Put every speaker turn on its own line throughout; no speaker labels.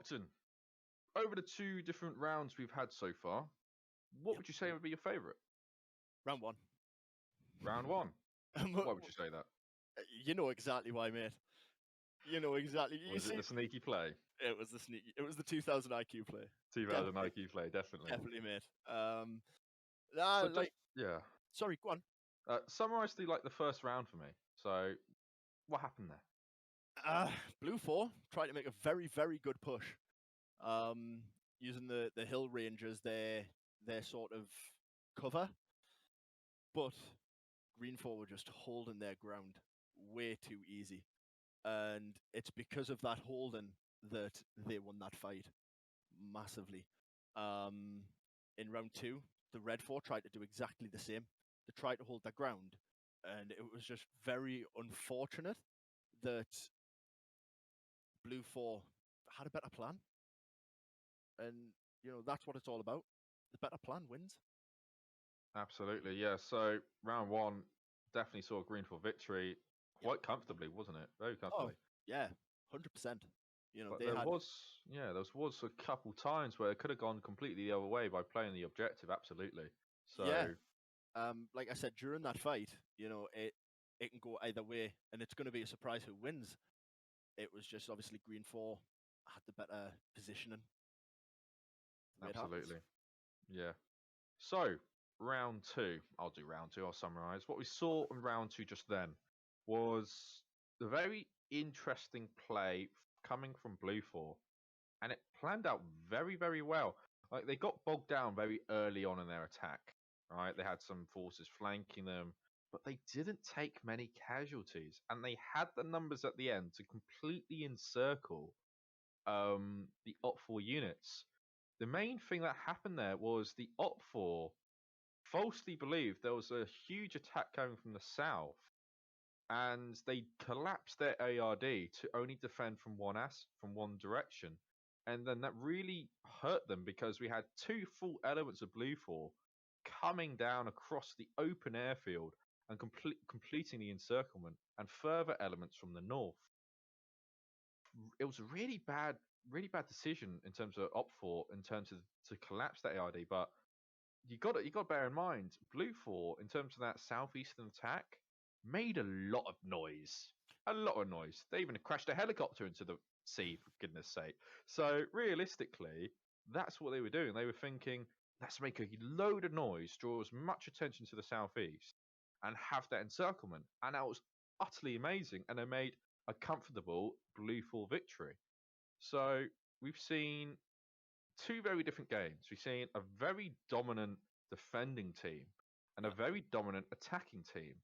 Flockton, over the 2 different rounds we've had so far, what would you say would be your favourite?
Round 1.
Round 1. Why would you say that?
You know exactly why, mate. You know exactly.
Was it the sneaky play?
It was the sneaky. It was the 2000 IQ play.
2000 IQ play, definitely.
Definitely, mate.
Yeah.
Sorry, go on.
Summarise the first round for me. So, what happened there?
Blue 4 tried to make a very, very good push, using the hill rangers, their sort of cover, but Green 4 were just holding their ground way too easy, and it's because of that holding that they won that fight massively. In round 2, the Red 4 tried to do exactly the same. They tried to hold their ground, and it was just very unfortunate that Blue 4 had a better plan. And, that's what it's all about. The better plan wins.
Absolutely, yeah. So, round 1 definitely saw Green 4 victory quite comfortably, wasn't it? Very comfortably.
Oh, yeah, 100%.
But there was a couple times where it could have gone completely the other way by playing the objective. Absolutely. So
yeah, like I said, during that fight, it can go either way, and it's going to be a surprise who wins. It was just obviously Green 4 had the better positioning.
Absolutely, yeah. So round 2, I'll do round 2. I'll summarise what we saw in round 2 just then was the very interesting play coming from Blue 4, and it planned out very, very well. Like, they got bogged down very early on in their attack, right? They had some forces flanking them, but they didn't take many casualties, and they had the numbers at the end to completely encircle the Op 4 units. The main thing that happened there was the Op 4 falsely believed there was a huge attack coming from the south, and they collapsed their ARD to only defend from one direction. And then that really hurt them because we had 2 full elements of Blue 4 coming down across the open airfield and completing the encirclement, and further elements from the north. It was a really bad decision in terms of Op 4 in terms of to collapse that ARD, but you got to bear in mind, Blue 4 in terms of that southeastern attack made a lot of noise. A lot of noise. They even crashed a helicopter into the sea, for goodness sake. So realistically, that's what they were doing. They were thinking, let's make a load of noise, draw as much attention to the southeast, and have that encirclement. And that was utterly amazing. And they made a comfortable Blue 4 victory. So we've seen 2 very different games. We've seen a very dominant defending team and a very dominant attacking team.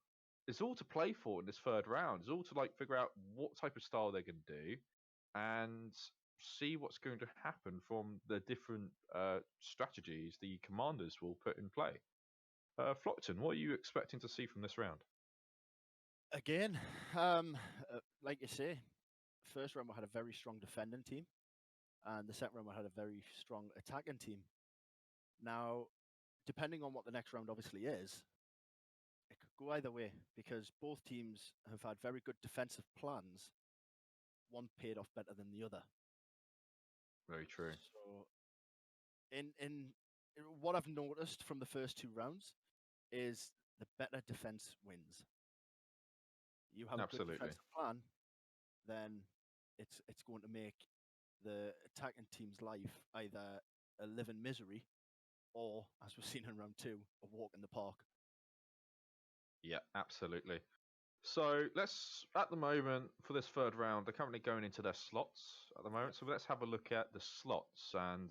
It's all to play for in this 3rd round. It's all to figure out what type of style they're going to do and see what's going to happen from the different strategies the commanders will put in play. Flockton, what are you expecting to see from this round?
Again, like you say, first round we had a very strong defending team, and the second round we had a very strong attacking team. Now, depending on what the next round obviously is, it could go either way, because both teams have had very good defensive plans. One paid off better than the other.
Very true.
So, in what I've noticed from the first 2 rounds is the better defense wins. You have a good defensive plan, then it's going to make the attacking team's life either a living misery, or, as we've seen in round 2, a walk in the park.
Yeah, absolutely. So at the moment, for this 3rd round, they're currently going into their slots at the moment. So let's have a look at the slots and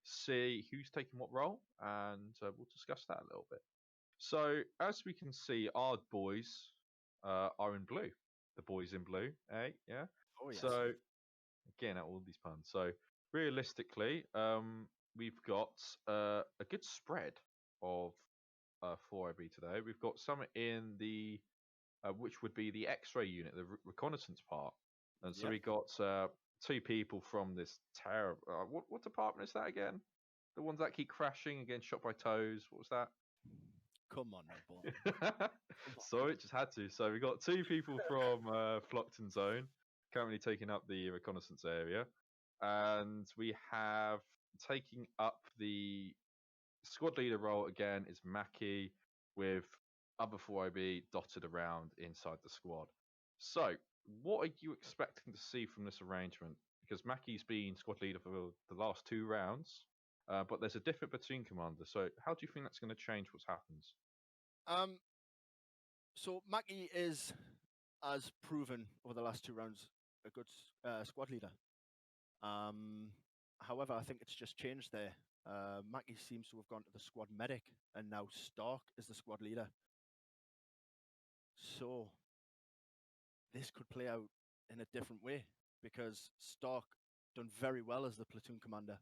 see who's taking what role, and we'll discuss that a little bit. So as we can see, our boys are in blue. The boys in blue, eh? Yeah.
Oh, yes.
So again, at all these puns. So realistically, we've got a good spread of 4IB today. We've got some in the which would be the X-ray unit, the reconnaissance part. And so we got 2 people from this tower. What department is that again? The ones that keep crashing and getting shot by toes. What was that?
Come on, boy.
Sorry, just had to. So we got 2 people from Flockton Zone currently taking up the reconnaissance area. And we have taking up the squad leader role again is Mackey, with other 4IB dotted around inside the squad. So, what are you expecting to see from this arrangement? Because Mackey's been squad leader for the last 2 rounds, but there's a different platoon commander. So, how do you think that's going to change what happens?
So Mackey is, as proven over the last 2 rounds, a good squad leader. However, I think it's just changed there. Mackey seems to have gone to the squad medic, and now Stark is the squad leader. So this could play out in a different way, because Stark done very well as the platoon commander.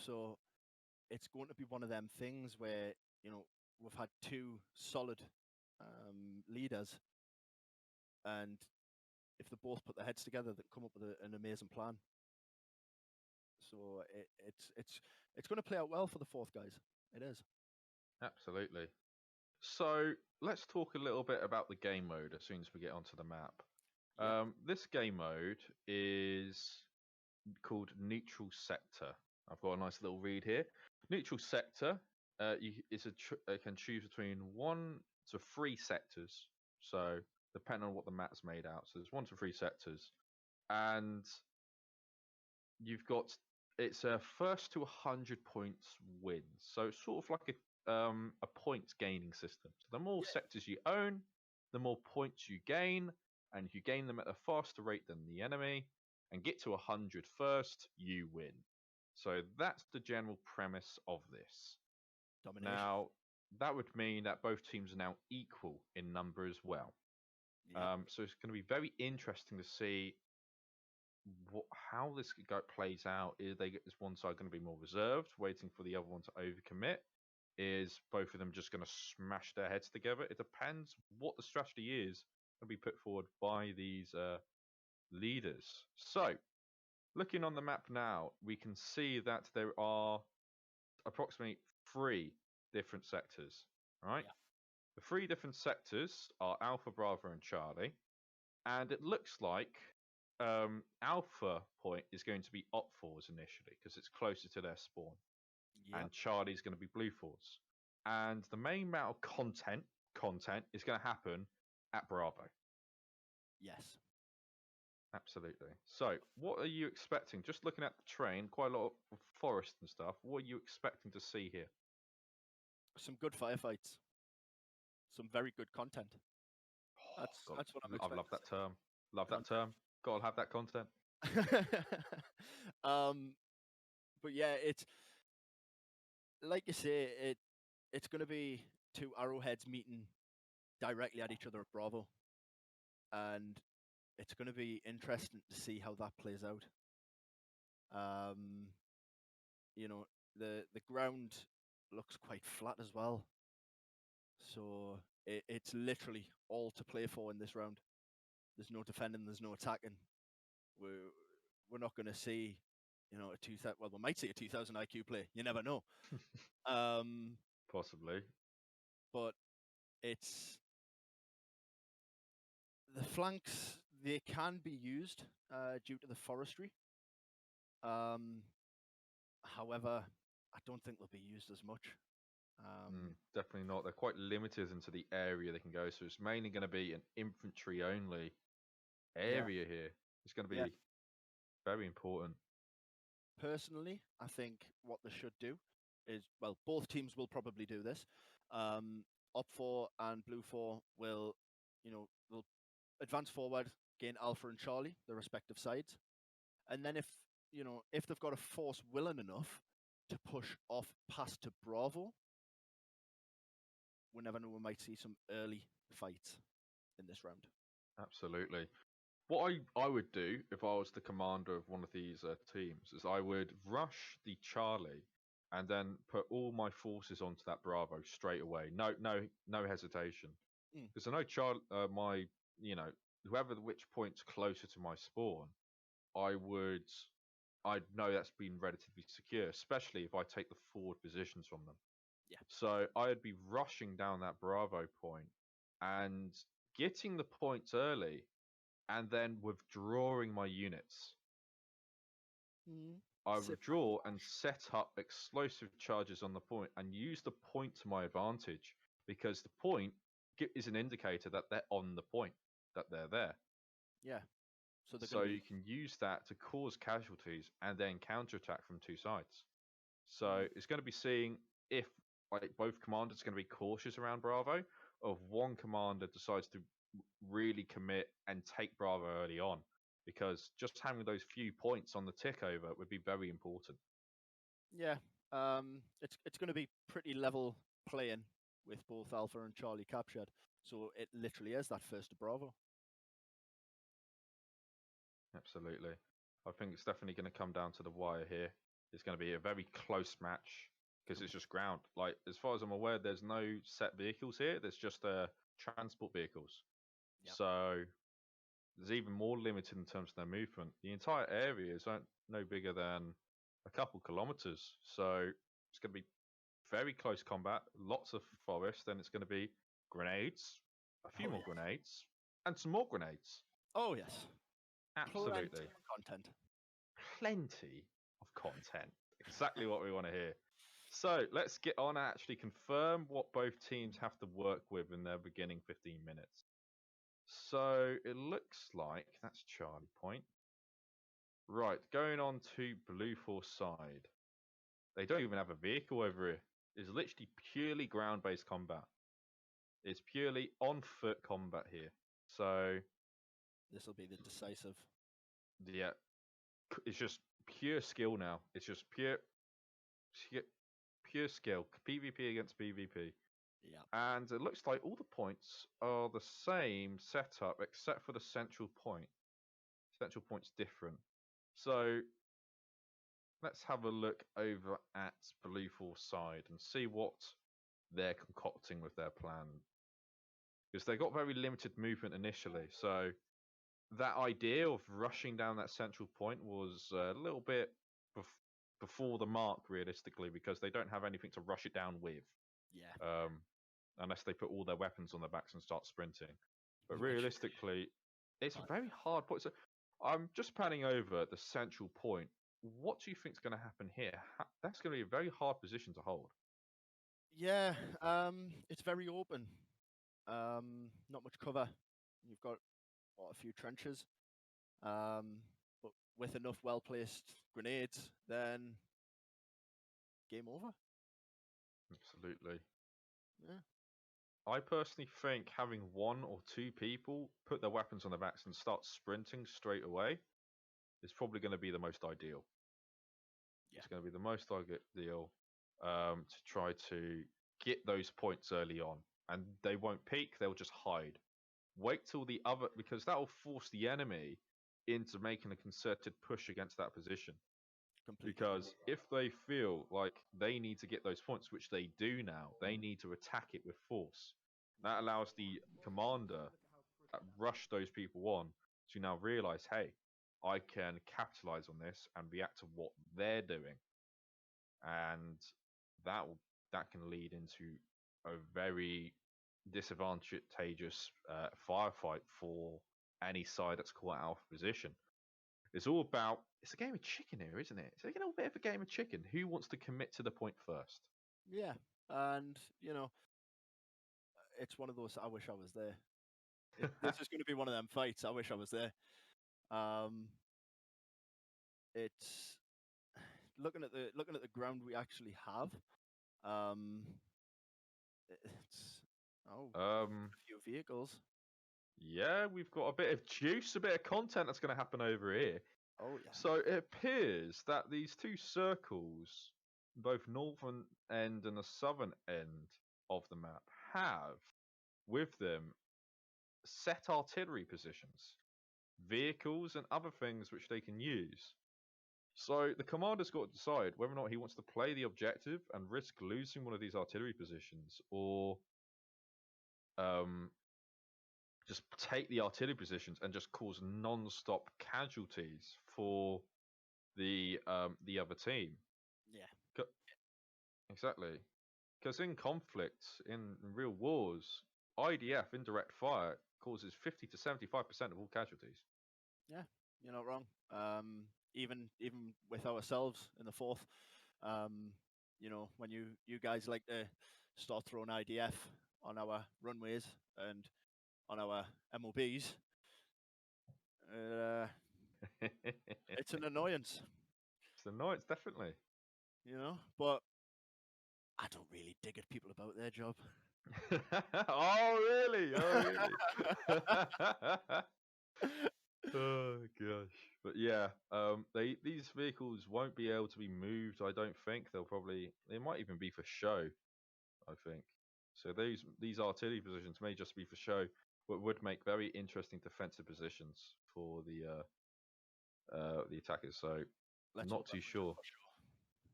So it's going to be one of them things where, we've had 2 solid leaders, and if they both put their heads together, they come up with an amazing plan. So it's going to play out well for the 4th guys. It is.
Absolutely. So let's talk a little bit about the game mode as soon as we get onto the map.
Yep.
This game mode is called Neutral Sector. I've got a nice little read here. Neutral Sector can choose between 1 to 3 sectors. So depending on what the map's made out. So there's 1 to 3 sectors. And you've got, it's a first to 100 points wins. So it's sort of like a points gaining system. So the more sectors you own, the more points you gain, and if you gain them at a faster rate than the enemy and get to 100 first, you win. So that's the general premise of this.
Domination.
Now, that would mean that both teams are now equal in number as well.
Yep.
So it's going to be very interesting to see how this plays out. Is one side going to be more reserved, waiting for the other one to overcommit? Is both of them just going to smash their heads together? It depends what the strategy is going to be put forward by these leaders. So, looking on the map now, we can see that there are approximately 3 different sectors. Right?
Yeah.
The 3 different sectors are Alpha, Bravo, and Charlie. And it looks like Alpha point is going to be Op 4s initially because it's closer to their spawn.
Yep.
And Charlie's going to be Blue 4s. And the main amount of content is going to happen at Bravo.
Yes.
Absolutely. So, what are you expecting? Just looking at the train, quite a lot of forest and stuff. What are you expecting to see here?
Some good firefights. Some very good content. That's what I'm expecting.
I love that term. Love that term. Gotta have that content.
But yeah, it's like you say, it's going to be 2 arrowheads meeting directly at each other at Bravo, and it's going to be interesting to see how that plays out. The ground looks quite flat as well, so it's literally all to play for in this round. There's no defending, there's no attacking. We're not going to see, a 2000. Well, we might see a 2000 IQ play. You never know.
Possibly.
But it's the flanks. They can be used due to the forestry. However, I don't think they'll be used as much.
Definitely not. They're quite limited into the area they can go. So it's mainly going to be an infantry only area here. It's going to be very important.
Personally, I think what they should do is, well, both teams will probably do this. Op 4 and Blue 4 will, they'll advance forward, gain Alpha and Charlie, the respective sides. And then if they've got a force willing enough to push off past to Bravo, we never know, we might see some early fights in this round.
Absolutely. What I would do if I was the commander of one of these teams is I would rush the Charlie and then put all my forces onto that Bravo straight away. No hesitation. Because I know whoever which point's closer to my spawn, I'd know that's been relatively secure, especially if I take the forward positions from them.
Yeah.
So I'd be rushing down that Bravo point and getting the points early, and then withdrawing my units I
Sit
withdraw and set up explosive charges on the point and use the point to my advantage because the point is an indicator that they're on the point, that they're there.
Yeah. So they're
So
going to be.
you can use that to cause casualties and then counterattack from two sides. So it's going to be seeing if like both commanders are going to be cautious around Bravo, or if one commander decides to really commit and take Bravo early on, because just having those few points on the tick over would be very important.
Yeah. It's going to be pretty level playing with both Alpha and Charlie captured. So it literally is that first to Bravo.
Absolutely. I think it's definitely going to come down to the wire here. It's going to be a very close match because it's just ground. Like, as far as I'm aware, there's no set vehicles here. There's just transport vehicles.
Yep.
So there's even more limited in terms of their movement. The entire area is no bigger than a couple kilometers. So it's going to be very close combat, lots of forest, and it's going to be grenades, a few more grenades, and some more grenades.
Oh, yes.
Absolutely.
Plenty of content.
Plenty of content. Exactly what we want to hear. So let's get on and actually confirm what both teams have to work with in their beginning 15 minutes. So it looks like that's Charlie Point. Right, going on to Blue Force side. They don't even have a vehicle over here. It's literally purely ground-based combat. It's purely on-foot combat here. So
this will be the decisive.
Yeah, it's just pure skill now. It's just pure skill. PvP against PvP.
Yeah.
And it looks like all the points are the same setup except for the central point. Central point's different. So let's have a look over at Blue Force side and see what they're concocting with their plan. Because they got very limited movement initially. So that idea of rushing down that central point was a little bit before the mark, realistically, because they don't have anything to rush it down with.
Yeah.
Unless they put all their weapons on their backs and start sprinting. But realistically, it's a very hard point. So I'm just panning over the central point. What do you think is going to happen here? That's going to be a very hard position to hold.
Yeah, it's very open. Not much cover. You've got a few trenches. But with enough well-placed grenades, then game over.
Absolutely.
Yeah.
I personally think having one or two people put their weapons on their backs and start sprinting straight away is probably going to be the most ideal. Yeah. It's going to be the most ideal to try to get those points early on. And they won't peek, they'll just hide. Wait till the other, because that will force the enemy into making a concerted push against that position.
Completely.
Because if they feel like they need to get those points, which they do now, they need to attack it with force. That allows the commander that rush those people on to now realize, hey, I can capitalize on this and react to what they're doing. And that can lead into a very disadvantageous firefight for any side that's caught out of position. It's all about, it's a game of chicken here, isn't it? It's a little bit of a game of chicken. Who wants to commit to the point first?
Yeah, and it's one of those. I wish I was there. This is going to be one of them fights. I wish I was there. It's looking at the ground we actually have. It's a few vehicles.
Yeah, we've got a bit of juice, a bit of content that's going to happen over here.
Oh yeah.
So it appears that these two circles, both northern end and the southern end of the map, have with them set artillery positions, vehicles, and other things which they can use. So the commander's got to decide whether or not he wants to play the objective and risk losing one of these artillery positions, or just take the artillery positions and just cause non-stop casualties for the other team.
Yeah.
Exactly. Because in conflicts, in real wars, IDF, indirect fire, causes 50 to 75% of all casualties.
Yeah, you're not wrong. even with ourselves in the fourth. When you guys like to start throwing IDF on our runways and on our MOBs, it's an annoyance.
It's an annoyance, definitely.
But I don't really dig at people about their job.
Oh, really? Oh, really? Oh gosh, but yeah, these vehicles won't be able to be moved. I don't think they might even be for show. I think so. These artillery positions may just be for show, but would make very interesting defensive positions for the attackers. So I'm not too sure,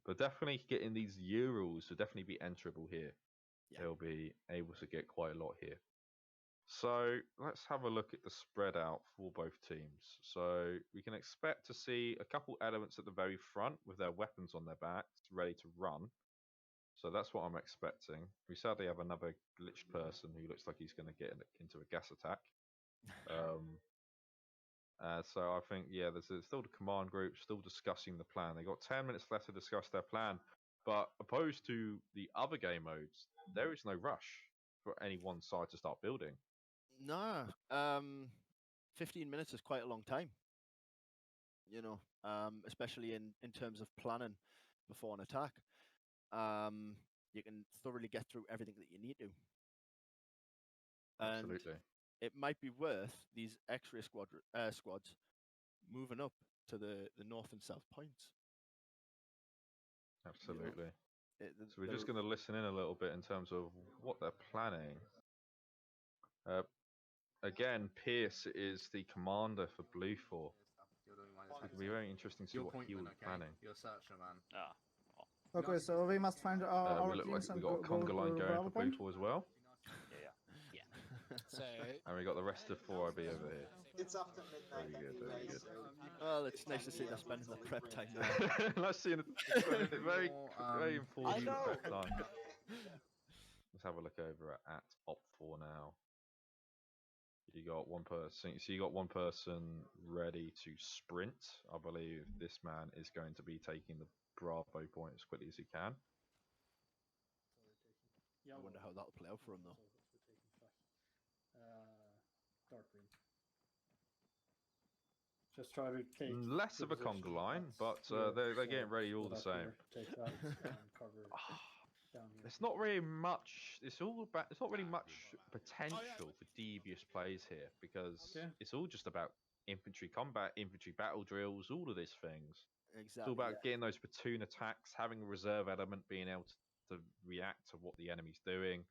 but definitely getting these Urals will definitely be enterable here.
Yeah.
They'll be able to get quite a lot here. So let's have a look at the spread out for both teams. So we can expect to see a couple elements at the very front with their weapons on their backs, ready to run. So that's what I'm expecting. We sadly have another glitched person who looks like he's going to get into a gas attack. So I think, yeah, there's still the command group still discussing the plan. They've got 10 minutes left to discuss their plan. But opposed to the other game modes, there is no rush for any one side to start building.
No, 15 minutes is quite a long time. Especially in terms of planning before an attack. You can thoroughly get through everything that you need to. And
Absolutely.
it might be worth these X-ray squads moving up to the north and south points.
Absolutely. So we're just going to listen in a little bit in terms of what they're planning. Again, Pierce is the commander for Blue 4. So it can be very interesting to see what he will be planning.
You're searcher, man.
Okay, so we must find our
we look like
teams
we
and
got a conga line going for Blue
point.
4 as well.
Yeah. So.
And we got the rest of 4IB over here.
It's after midnight.
Very good, very good.
Well, it's nice to see they're spending the prep time now.
Let's see, very important prep time. Let's have a look over at Op 4 now. You got one person. So you got one person ready to sprint. I believe this man is going to be taking the Bravo point as quickly as he can.
I wonder how that'll play out for him, though.
Dark green. Just try to take
less of a conga line, but they're getting ready all the same.
Take that and cover down here.
It's not really much. It's not really much potential for devious plays here because it's all just about infantry combat, infantry battle drills, all of these things.
Exactly.
It's all about getting those platoon attacks, having a reserve element, being able to react to what the enemy's doing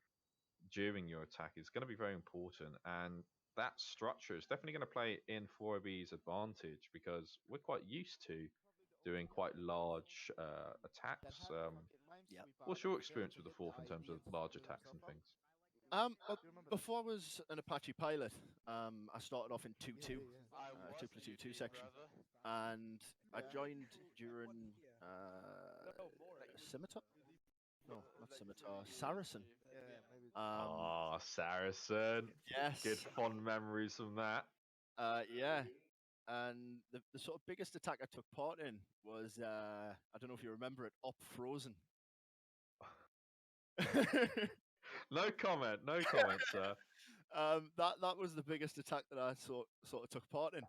during your attack is going to be very important. And that structure is definitely going to play in 4IB's advantage because we're quite used to doing quite large attacks. What's your experience with the 4th in terms of large attacks and things?
Before I was an Apache pilot, I started off in 2-2, 2 platoon 2 section, and I joined during Scimitar. No, not Scimitar. Saracen.
Saracen.
Yes.
Good fond memories from that.
Yeah. And the sort of biggest attack I took part in was, I don't know if you remember it, Op Frozen.
No comment, sir.
That was the biggest attack that I sort of took part in.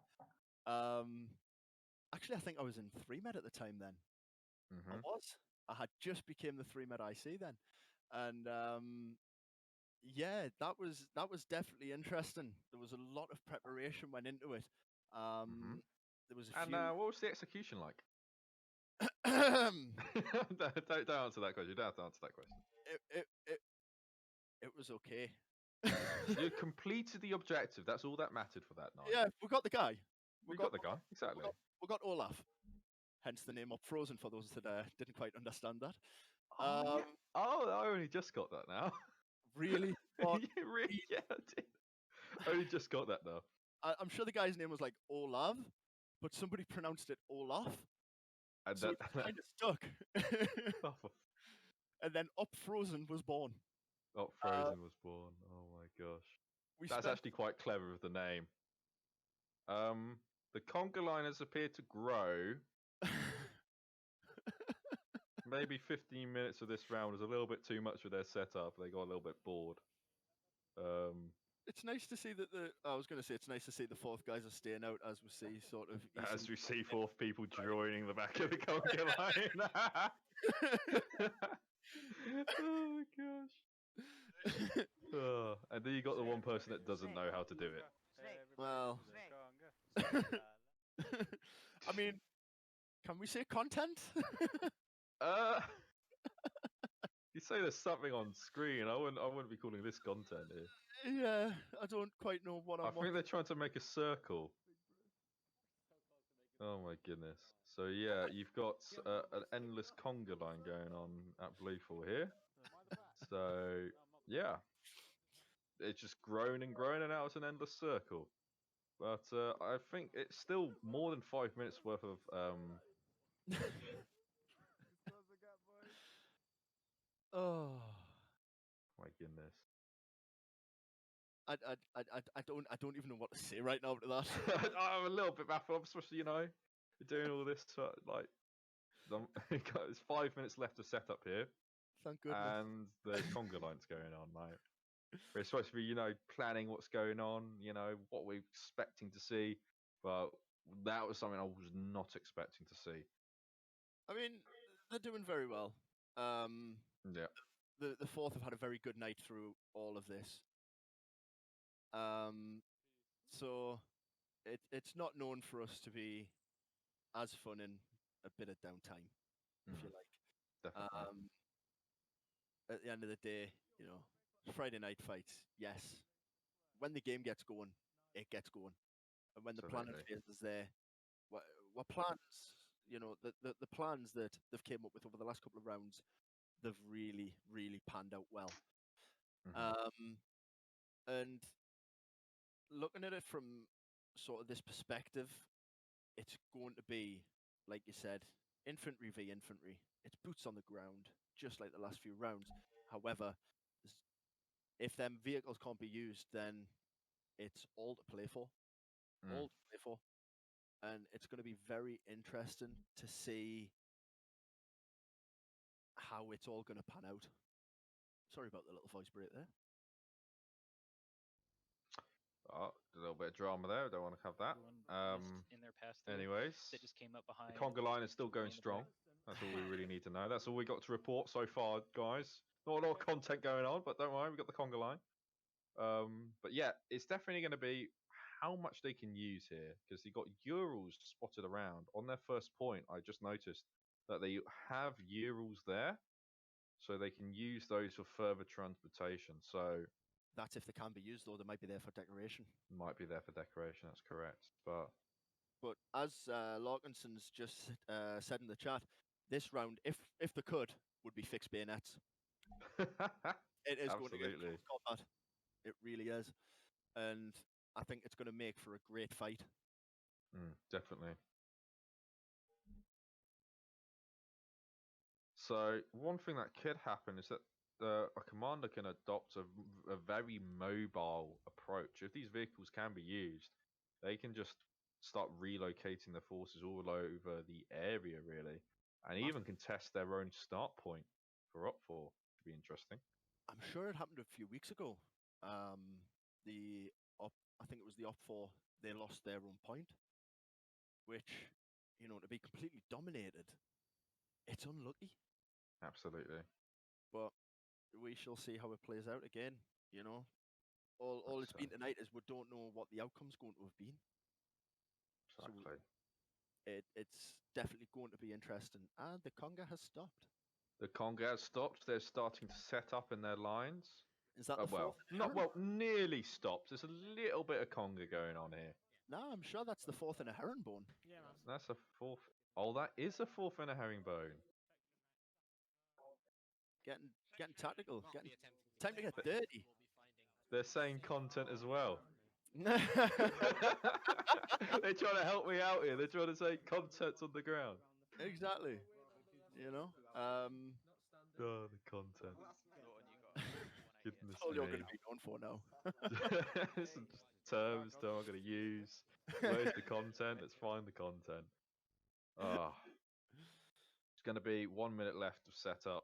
Actually, I think I was in 3-med at the time then. I had just became the 3-med IC then, and yeah, that was definitely interesting. There was a lot of preparation went into it. There was a few.
And what was the execution like? don't answer that question. You don't have to answer that question.
It was okay.
You completed the objective. That's all that mattered for that night.
Yeah, we got the guy.
We got the guy, exactly.
We got Olaf. Hence the name Up Frozen for those that didn't quite understand that.
I only just got that now.
Really?
Yeah, I did. I only just got that now.
I'm sure the guy's name was like Olav, but somebody pronounced it Olaf.
And
so it kind of stuck. And then Up Frozen was born.
Up Frozen was born. Oh my gosh. That's actually quite clever with the name. The conga liners appear to grow Maybe 15 minutes of this round was a little bit too much for their setup. They got a little bit bored.
It's nice to see that I was going to say it's nice to see the fourth guys are staying out as we see sort of.
As we see fourth people joining the back of the Conga line. Oh my gosh. And then you got the one person that doesn't know how to do it.
Well, I mean, can we say content?
You say there's something on screen. I wouldn't be calling this content here.
Yeah, I don't quite know what
I think they're trying to make a circle. Oh my goodness. So yeah, you've got an endless conga line going on at Bluefall here. So yeah, it's just grown and grown, and now it's an endless circle. But I think it's still more than 5 minutes worth of
Oh
my goodness.
I don't even know what to say right now to that.
I'm a little bit baffled, especially you're doing all this like there's 5 minutes left to set up here.
Thank goodness.
And the conga line's going on, mate. We're supposed to be, planning what's going on, what we're expecting to see, but that was something I was not expecting to see.
I mean, they're doing very well.
Yeah.
The fourth have had a very good night through all of this. So it's not known for us to be as fun in a bit of downtime, if you like.
Definitely.
At the end of the day, Friday night fights, yes. When the game gets going, it gets going. And when the planet phase is there, what plans, the plans that they've came up with over the last couple of rounds, they've really, really panned out well. And looking at it from sort of this perspective, it's going to be, like you said, infantry v infantry. It's boots on the ground, just like the last few rounds. However, if them vehicles can't be used, then it's all to play for. All to play for. And it's going to be very interesting to see how it's all going to pan out. Sorry about the little voice break there.
Oh, a little bit of drama there. I don't want to have that.
In their past
anyways,
that just came up behind.
The conga line is still going strong. That's all we really need to know. That's all we got to report so far, guys. Not a lot of content going on, but don't worry, we got the conga line. But yeah, it's definitely going to be how much they can use here, because you got Urals spotted around. On their first point, I just noticed that they have Urals there, so they can use those for further transportation. So
that's if they can be used, though. They might be there for decoration.
Might be there for decoration. That's correct. But
as Larkinson's just said in the chat, this round, if they could, would be fixed bayonets. It is going to get close combat. It really is, and I think it's going to make for a great fight.
Definitely. So one thing that could happen is that a commander can adopt a very mobile approach. If these vehicles can be used, they can just start relocating the forces all over the area, really, and even contest their own start point for Op 4. Could be interesting.
I'm sure it happened a few weeks ago. I think it was the Op 4. They lost their own point, which, to be completely dominated, it's unlucky.
Absolutely.
But we shall see how it plays out again. All it's been tonight is we don't know what the outcome's going to have been.
Exactly.
So it's definitely going to be interesting. And the Conga has stopped.
The Conga has stopped. They're starting to set up in their lines.
Is that the fourth?
Nearly stopped. There's a little bit of Conga going on here.
No, I'm sure that's the fourth in a herringbone.
Yeah, man.
That's a fourth. Oh, that is a fourth in a herringbone.
Getting tactical. Time to get dirty.
They're saying content as well. They're trying to help me out here. They're trying to say content's on the ground.
Exactly.
Oh, the content. Goodness
That's all
me.
you're going to be known for now.
This is just terms that I'm going to use. Where's the content? Let's find the content. going to be 1 minute left of setup,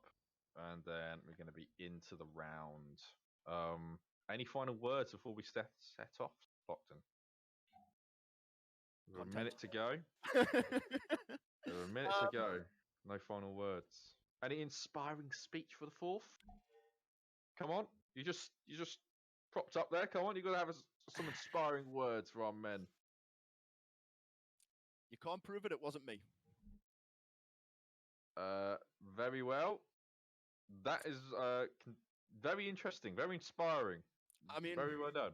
and then we're going to be into the round. Any final words before we set off, Flockton? We've got a minute to go. There are a minute to go. No final words. Any inspiring speech for the fourth? Come on, you just propped up there. Come on, you got to have some inspiring words for our men.
You can't prove it. It wasn't me.
Very well. That is very interesting, very inspiring.
I mean,
very well done.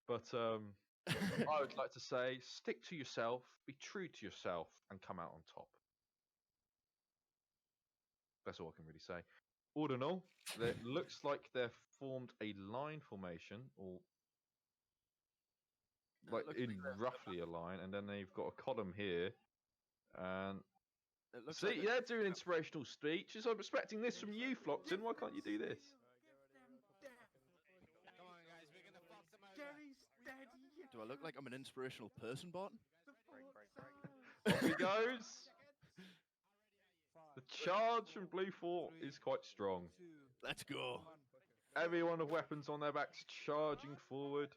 But I would like to say, stick to yourself, be true to yourself, and come out on top. That's all I can really say. All in all, it looks like they've formed a line formation, or like in roughly a line, and then they've got a column here. And see, they're doing inspirational speeches. I'm expecting this from you, Flockton. Why can't you do this?
Do I look like I'm an inspirational person, Barton?
Off he goes. The charge from Blue Fort is quite strong.
Let's go.
Everyone with weapons on their backs charging forward.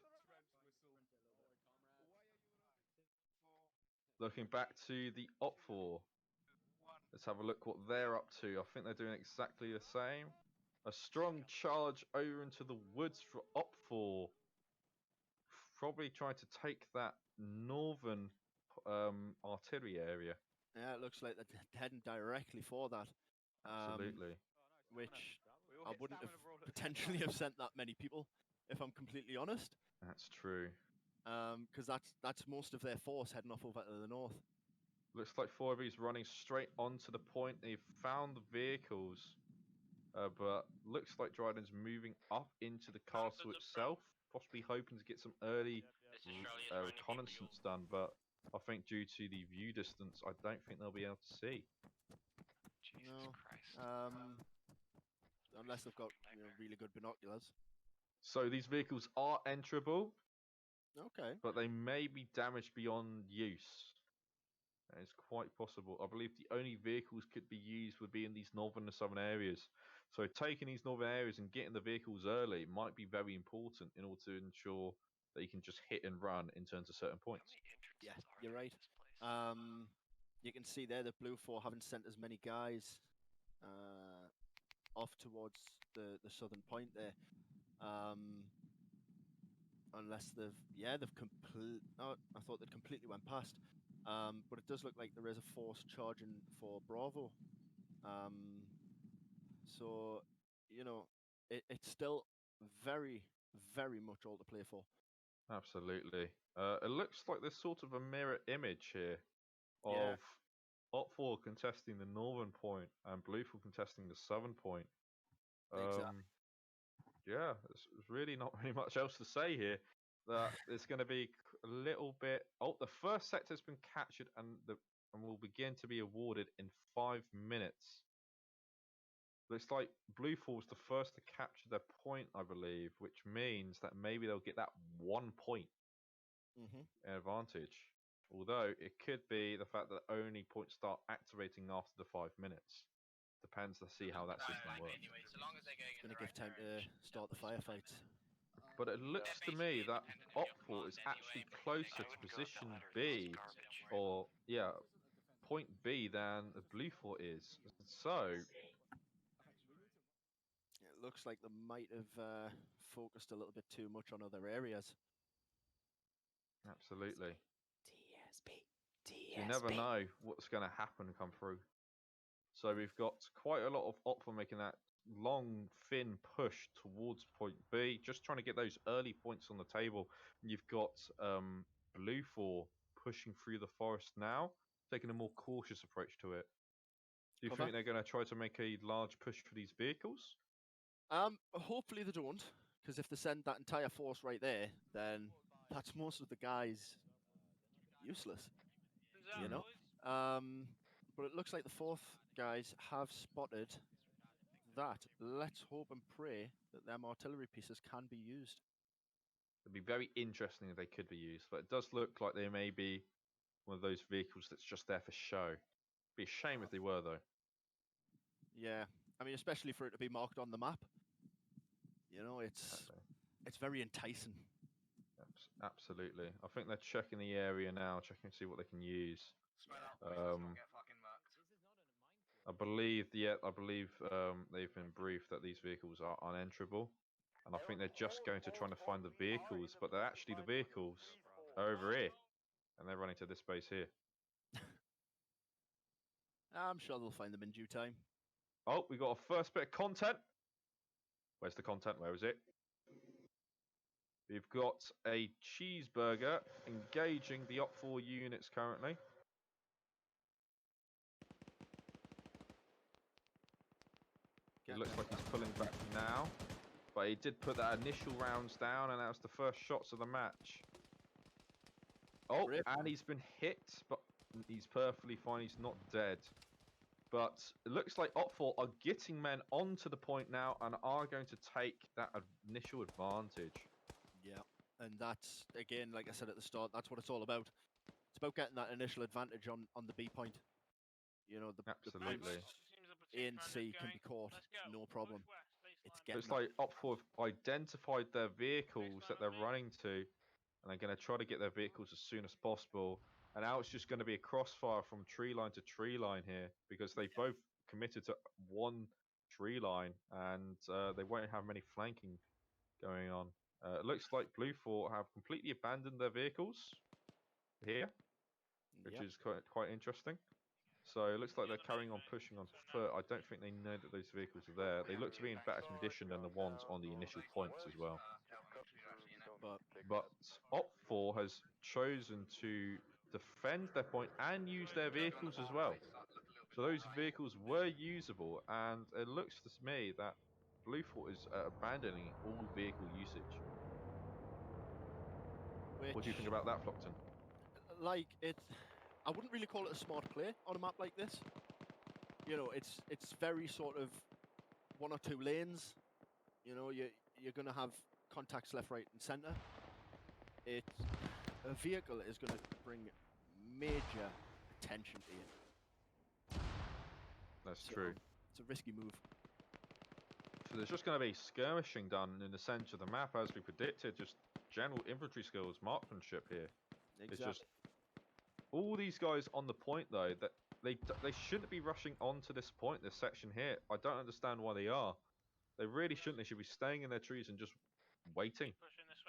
Looking back to the Op 4. Let's have a look what they're up to. I think they're doing exactly the same. A strong charge over into the woods for Op 4. Probably trying to take that northern artillery area.
Yeah, it looks like they're heading directly for that.
Absolutely.
Which I wouldn't have potentially have sent that many people, if I'm completely honest.
That's true.
Because that's most of their force heading off over to the north.
Looks like 4 of these running straight onto the point. They've found the vehicles, but looks like Dryden's moving up into the castle itself, possibly hoping to get some early reconnaissance done. But I think due to the view distance, I don't think they'll be able to see.
Jesus Christ. Unless they've got really good binoculars.
So these vehicles are enterable.
Okay.
But they may be damaged beyond use. It's quite possible. I believe the only vehicles could be used would be in these northern and southern areas. So taking these northern areas and getting the vehicles early might be very important in order to ensure that you can just hit and run in terms of certain points.
Yeah, you're right. You can see there that Blue 4 haven't sent as many guys off towards the southern point there. Unless they've completely. Oh, I thought they'd completely went past. But it does look like there is a force charging for Bravo. So, it's still very, very much all to play for.
Absolutely. It looks like there's sort of a mirror image here of Op 4 contesting the northern point and Blue 4 contesting the southern point.
Exactly.
Yeah, there's really not really much else to say here. That it's going to be a little bit. Oh, the first sector has been captured and will begin to be awarded in 5 minutes. Looks like Blue 4 was the first to capture their point, I believe, which means that maybe they'll get that 1 point advantage. Although it could be the fact that only points start activating after the 5 minutes. Depends to see how that system works.
It's going to give time to start the firefights.
But it looks to me that Op 4 is actually closer to position B, or point B than Blue 4 is. So
it looks like they might have focused a little bit too much on other areas.
Absolutely. You never know what's going to happen come through. So we've got quite a lot of Op 4 making that long, thin push towards point B, just trying to get those early points on the table. And you've got Blue 4 pushing through the forest now, taking a more cautious approach to it. Do you think they're going to try to make a large push for these vehicles?
Hopefully they don't, because if they send that entire force right there, then that's most of the guys useless. But it looks like the 4th guys have spotted that. Let's hope and pray that them artillery pieces can be used.
It'd be very interesting if they could be used, but it does look like they may be one of those vehicles that's just there for show. It'd be a shame if they were, though.
Yeah, I mean, especially for it to be marked on the map. You know, it's very enticing.
Absolutely. I think they're checking the area now, checking to see what they can use. I believe they've been briefed that these vehicles are unenterable, and I think they're just going to try to find the vehicles, but they're actually the vehicles are over here, and they're running to this base here.
I'm sure they'll find them in due time.
Oh, we got a first bit of content. Where's the content? Where is it? We've got a cheeseburger engaging the Op 4 units currently. It looks like he's pulling back now, but he did put that initial rounds down, and that was the first shots of the match. Oh, and he's been hit, but he's perfectly fine. He's not dead. But it looks like Op 4 are getting men onto the point now and are going to take that initial advantage.
Yeah, and that's, again, like I said at the start, that's what it's all about. It's about getting that initial advantage on the B point. You know, the
Absolutely.
A and C can be caught, no problem.
It's like Op 4 have identified their vehicles that they're running to, and they're going to try to get their vehicles as soon as possible. And now it's just going to be a crossfire from tree line to tree line here, because they both committed to one tree line, and they won't have many flanking going on. It looks like Blue 4 have completely abandoned their vehicles here, which is quite interesting. So it looks like they're carrying on pushing on foot. I don't think they know that those vehicles are there. They look to be in better condition than the ones on the initial points as well. But Op 4 has chosen to defend their point and use their vehicles as well. So those vehicles were usable, and it looks to me that Blue 4 is abandoning all vehicle usage. What do you think about that, Flockton?
Like, I wouldn't really call it a smart play on a map like this. You know, it's very sort of one or two lanes. You know, you're going to have contacts left, right, and centre. A vehicle is going to bring major attention to you.
That's true.
It's a risky move.
So there's just going to be skirmishing done in the centre of the map, as we predicted. Just general infantry skills, marksmanship here.
Exactly.
It's just all these guys on the point, though, that they shouldn't be rushing onto this point, this section here. I don't understand why they are. They really shouldn't. They should be staying in their trees and just waiting.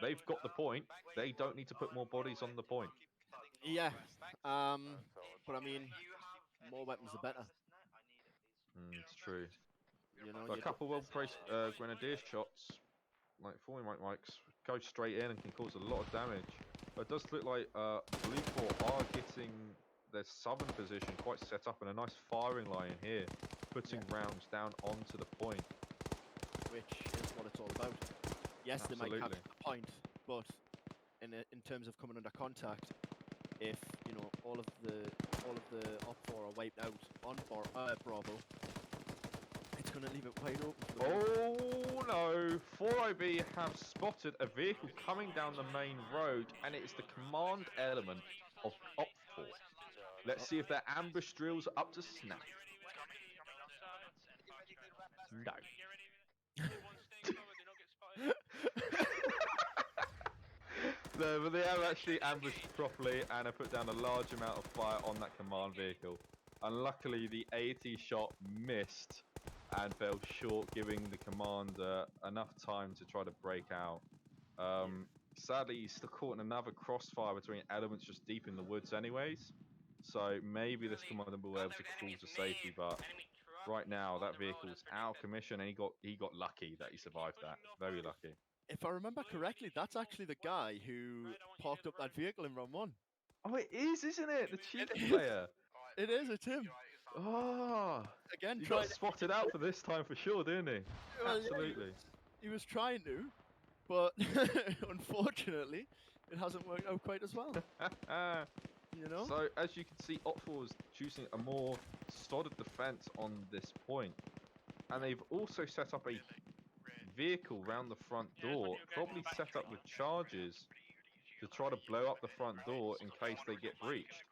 They've got the point. They don't need to put more bodies on the point.
Yeah. But I mean, more weapons the better.
It's true.
You know,
a couple well-placed grenadier shots, like falling right Mikes, go straight in and can cause a lot of damage. But it does look like Blue 4 are getting their southern position quite set up in a nice firing line here, putting rounds down onto the point.
Which is what it's all about. Yes,
Absolutely.
They might capture the point, but in terms of coming under contact, if you know all of the Op 4 are wiped out on Bravo, it's going to leave it wide open.
Oh no! 4IB have spotted a vehicle coming down the main road, and it is the command element of Op 4. Let's see if their ambush drills are up to snuff. No. No, but they have actually ambushed properly and have put down a large amount of fire on that command vehicle. And luckily the AT shot missed and fell short, giving the commander enough time to try to break out. Sadly, he's still caught in another crossfire between elements just deep in the woods anyways. So maybe this commander will be able to cruise to safety, but right now that vehicle is out of commission, and he got lucky that he survived that. Very lucky.
If I remember correctly, that's actually the guy who parked up that vehicle in round 1.
Oh, it is, isn't it? The cheeky player.
It is, it's him.
Oh,
again,
he got spotted out for this time for sure, didn't he?
Well,
Absolutely.
Yeah, he was trying to, but unfortunately, it hasn't worked out quite as well. You know?
So, as you can see, Op 4 is choosing a more solid defense on this point. And they've also set up a vehicle round the front door, probably set up with charges to try to blow up the front door in case they get breached.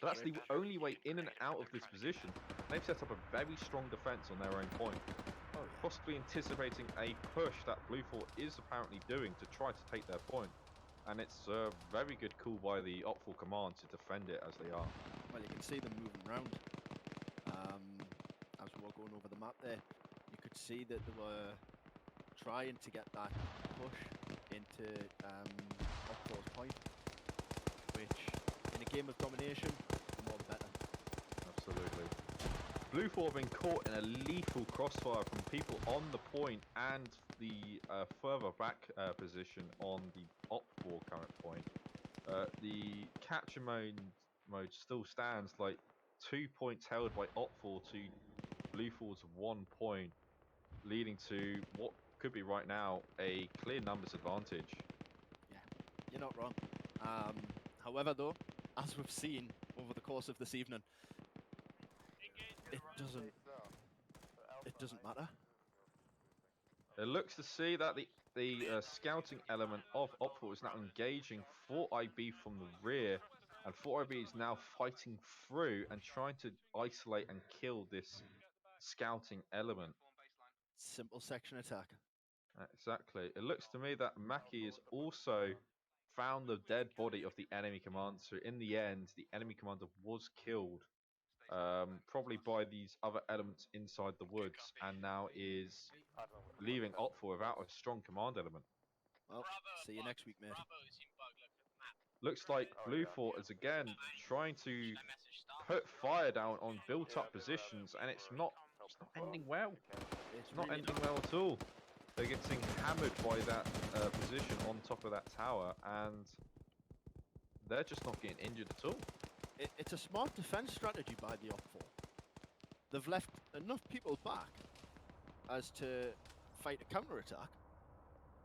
But that's the only way in and out of this position. They've set up a very strong defense on their own point,
Oh, yeah.
possibly anticipating a push that Blue Fort is apparently doing to try to take their point. And it's a very good call by the Opful command to defend it as they are.
Well, you can see them moving around. As we were going over the map there, you could see that they were trying to get that push into Opful's point, which in a game of domination, the more the better.
Absolutely. Blue Fort have been caught in a lethal crossfire from people on the point and the further back position on the Op4 current point. The capture mode still stands, like 2 points held by Op4 to Blue Fort's 1 point, leading to what could be right now a clear numbers advantage.
Yeah, you're not wrong. However, though, as we've seen over the course of this evening, it doesn't matter.
It looks to see that the scouting element of Opful is now engaging Fort IB from the rear, and Fort IB is now fighting through and trying to isolate and kill this scouting element.
Simple section attack.
Exactly. It looks to me that Mackey has also found the dead body of the enemy commander. So in the end, the enemy commander was killed, probably by these other elements inside the woods, and now is leaving Opful without a strong command element.
Well, see you next week, mate.
Looks like Blue Fort is again trying to put fire down on built-up positions, and it's not ending well. It's not ending well at all. They're getting hammered by that position on top of that tower, and they're just not getting injured at all.
It's a smart defense strategy by the Op4. They've left enough people back as to fight a counter-attack,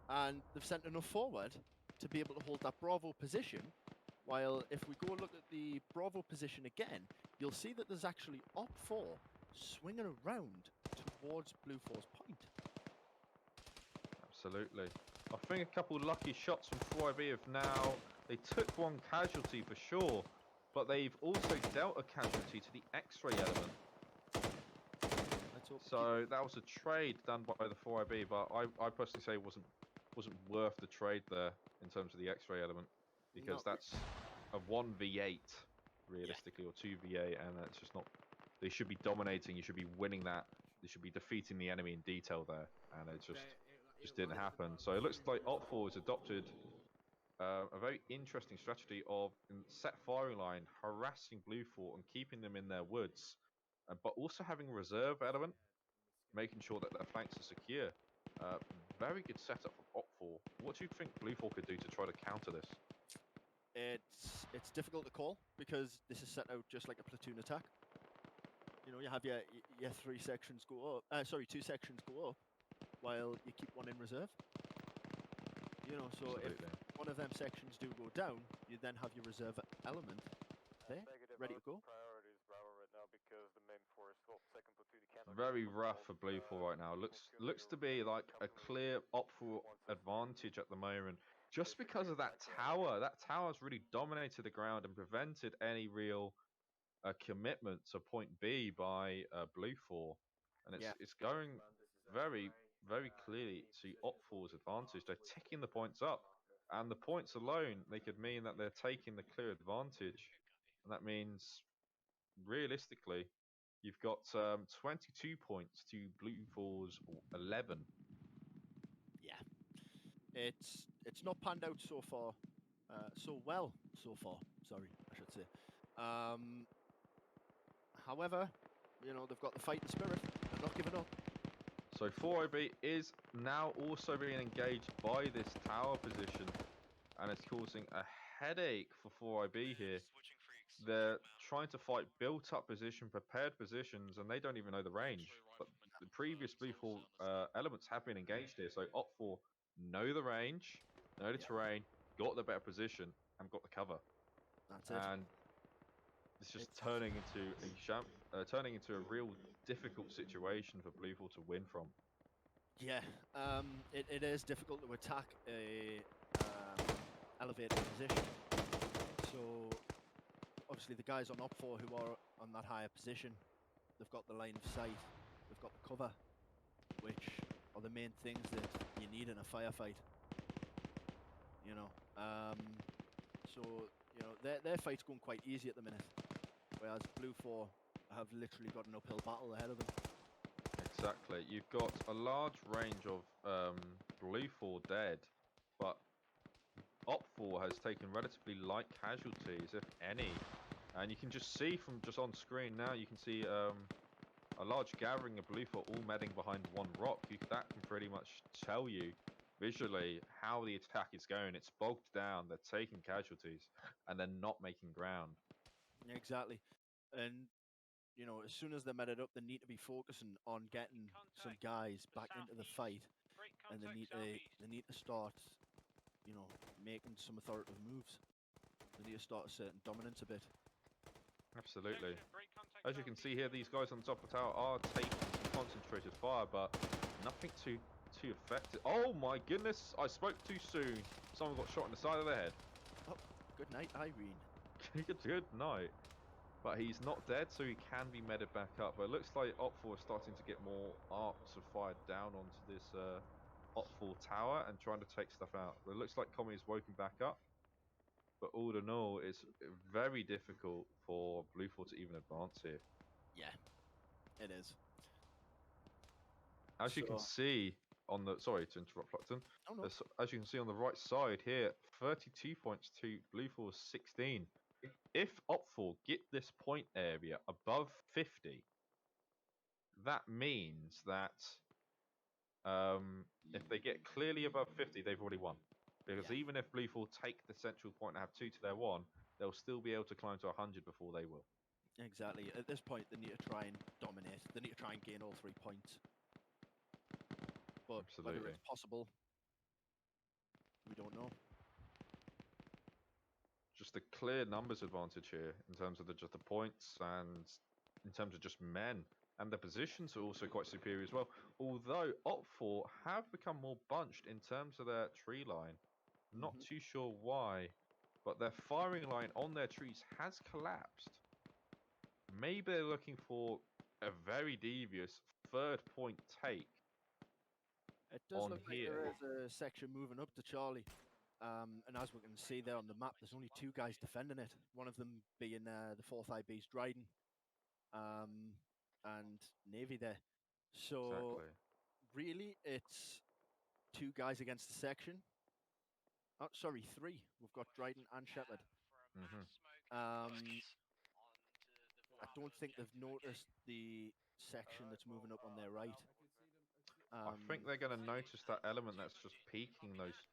and they've sent enough forward to be able to hold that Bravo position, while if we go look at the Bravo position again, you'll see that there's actually Op4 swinging around towards Blue Fort's point.
Absolutely. I think a couple lucky shots from 4IB have now... They took one casualty for sure, but they've also dealt a casualty to the X-ray element. So that was a trade done by the 4IB, but I personally say it wasn't worth the trade there in terms of the X-ray element, because that's a 1v8 realistically, or 2v8, and that's just not. They should be dominating. You should be winning that. They should be defeating the enemy in detail there, and it just didn't happen. So it looks like Op4 has adopted a very interesting strategy of set firing line, harassing Blue Fort and keeping them in their woods, but also having a reserve element, making sure that their flanks are secure. Very good setup from Op4. What do you think Blue Fort could do to try to counter this?
It's difficult to call, because this is set out just like a platoon attack. You know, you have your 3 sections go up. 2 sections go up, while you keep one in reserve. You know, so
Absolutely.
if one of them sections do go down, you then have your reserve element there, ready to go.
Very rough for Blue Fort right now. Looks to be like a clear Opful advantage at the moment, just because of that tower. That tower's really dominated the ground and prevented any real commitment to point B by Blue Fort, and it's going very clearly to Opful's advantage. They're ticking the points up, and the points alone, they could mean that they're taking the clear advantage, and that means realistically you've got 22 points to Blue Fort's 11.
Yeah, it's not panned out so far, so well so far. Sorry, I should say. However, you know, they've got the fighting spirit. They're not giving up.
So 4IB is now also being engaged by this tower position, and it's causing a headache for 4IB here. They're trying to fight built-up position, prepared positions, and they don't even know the range. But the previous Blue Fort elements have been engaged here, so Op4 know the range, know the terrain, got the better position, and got the cover.
That's it.
And it's just turning into a real difficult situation for Blue Fort to win from.
Yeah, it is difficult to attack a elevated position. So obviously the guys on Op 4 who are on that higher position, they've got the line of sight, they've got the cover, which are the main things that you need in a firefight. You know, so you know their fight's going quite easy at the minute, whereas Blue 4 have literally got an uphill battle ahead of them.
Exactly. You've got a large range of Blue 4 dead, but Op 4 has taken relatively light casualties, if any. And you can just see from just on screen now, you can see a large gathering of Blue 4 all medding behind one rock. That can pretty much tell you visually how the attack is going. It's bogged down, they're taking casualties, and they're not making ground.
Exactly. And you know, as soon as they're meted up, they need to be focusing on getting some guys back into the fight, and they need to start, you know, making some authoritative moves. They need to start asserting dominance a bit.
Absolutely. As you can see here, these guys on the top of the tower are taking some concentrated fire, but nothing too effective. Oh my goodness! I spoke too soon. Someone got shot in the side of the head.
Oh, good night, Irene.
Good night. But he's not dead, so he can be meted back up. But it looks like Op 4 is starting to get more arcs of fire down onto this Op 4 tower and trying to take stuff out. But it looks like Comey is woken back up. But all in all, it's very difficult for Blue 4 to even advance here.
Yeah, it is.
As you can see on the... Sorry to interrupt, Flockton.
Oh, no.
As you can see on the right side here, 32 points to Blue 4's 16. If Op 4 get this point area above 50, that means that if they get clearly above 50, they've already won. Because even if Blue 4 take the central point and have 2 to their 1, they'll still be able to climb to 100 before they will.
Exactly. At this point, they need to try and dominate. They need to try and gain all 3 points. But
Absolutely.
whether it's possible, we don't know.
Just a clear numbers advantage here in terms of just the points and in terms of just men. And the positions are also quite superior as well. Although Op 4 have become more bunched in terms of their tree line. Not too sure why, but their firing line on their trees has collapsed. Maybe they're looking for a very devious 3rd point take.
It does look like there is a section moving up to Charlie. And as we can see there on the map, there's only 2 guys defending it. One of them being the 4th IB's Dryden and Navy there. So really, it's 2 guys against the section. Oh, sorry, 3. We've got Dryden and Shepherd. I don't think they've noticed the section that's moving up on their right.
I think they're going to notice that element that's just peeking those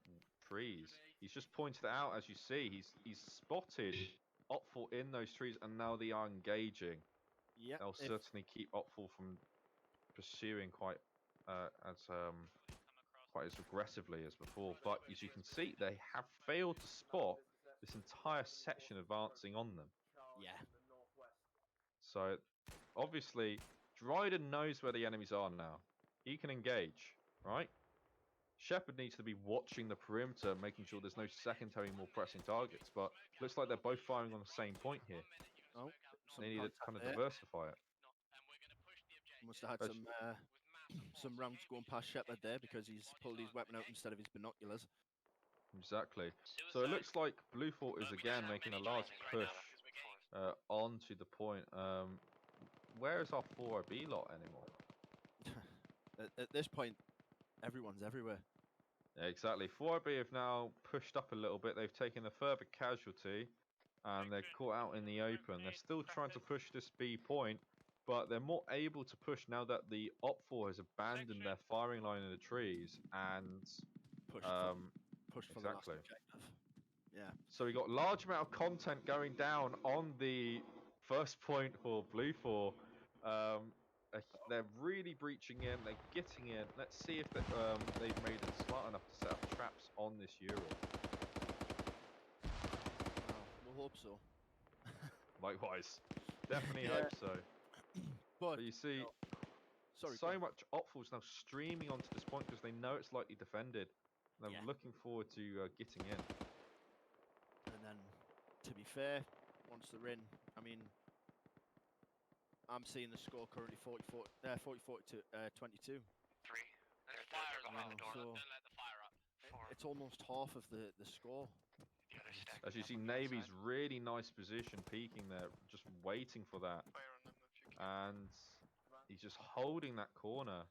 trees. He's just pointed it out, as you see. He's spotted Op 4 in those trees, and now they are engaging.
Yep,
They'll certainly keep Op 4 from pursuing quite as aggressively as before. But as you can see, they have failed to spot this entire section advancing on them.
Yeah.
So obviously, Dryden knows where the enemies are now. He can engage, right? Shepherd needs to be watching the perimeter, making sure there's no secondary, more pressing targets. But looks like they're both firing on the same point here.
Oh,
they need to kind of diversify it.
Must have had some rounds going past Shepherd there because he's pulled his weapon out instead of his binoculars.
Exactly. So it looks like Blue 4 is again making a large push onto the point. Where is our 4IB lot anymore?
At this point, everyone's everywhere.
Yeah, exactly. 4IB have now pushed up a little bit. They've taken a further casualty, and they're caught out in the open. They're still trying to push this B point, but they're more able to push now that the Op 4 has abandoned their firing line in the trees and
pushed for the last objective. Yeah.
So we got large amount of content going down on the first point for Blue 4. They're really breaching in. They're getting in. Let's see if they've made it smart enough to set up traps on this Euro.
We'll hope so.
Likewise. Definitely hope so.
But
you see, so much Op 4 is now streaming onto this point because they know it's lightly defended. They're looking forward to getting in.
And then, to be fair, once they're in. I mean, I'm seeing the score currently 44 to 22.
3. There's fire behind the door.
So
Don't let the fire up. 4.
it's almost half of the score.
The other stack.
As you see, Navy's really nice position, peeking there, just waiting for that,
Fire on them if you can.
and he's just holding that corner.